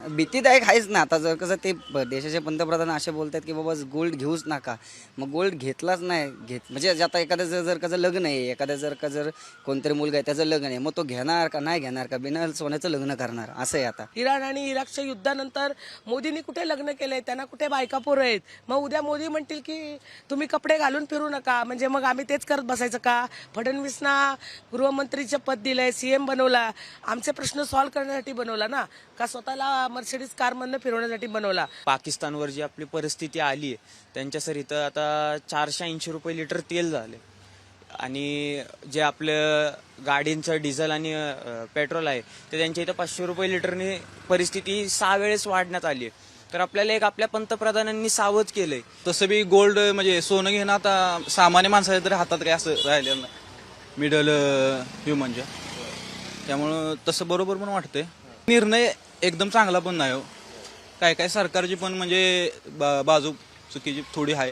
भीतीदायक आहेच ना. आता जर कसं ते देशाचे पंतप्रधान असे बोलतात की बाबा गोल्ड घेऊच नका, मग गोल्ड घेतलाच नाही म्हणजे आता एखाद्याचं जर कसं लग्न आहे, जर कोणतरी मुलगा आहे त्याचं लग्न आहे, मग तो घेणार का नाही घेणार का, बिना सोन्याचं लग्न करणार असं आहे आता. इराण आणि इराकच्या युद्धानंतर मोदींनी कुठे लग्न केलंय, त्यांना कुठे बायका पोरं आहेत. मग उद्या मोदी म्हणतील की तुम्ही कपडे घालून फिरू नका, म्हणजे मग आम्ही तेच करत बसायचं का? फडणवीसना गृहमंत्रीचं पद दिलंय, सीएम बनवला, आमचे प्रश्न सॉल्व्ह करण्यासाठी बनवला ना, का स्वतःला मर्सिडीज कारमधनं फिरवण्यासाठी बनवला? पाकिस्तानवर जी आपली परिस्थिती आली आहे त्यांच्या इथं आता 480 रुपये लिटर तेल झाले आणि जे आपलं गाडींचं डिझेल आणि पेट्रोल आहे ते त्यांच्या इथं 500 रुपये लिटरने परिस्थिती 6 वेळेस वाढण्यात आली आहे. तर आपल्याला एक आपल्या पंतप्रधानांनी सावध केलंय. तसं बी गोल्ड म्हणजे सोनं घेणं आता सामान्य माणसाच्या तरी हातात काय असं राहिलेलं नाही, मिडल ह्युमनच्या. त्यामुळं तसं बरोबर पण वाटतंय. निर्णय एकदम चांगला पण नाही हो. काय काय सरकारची पण म्हणजे बाजू चुकीची थोडी आहे.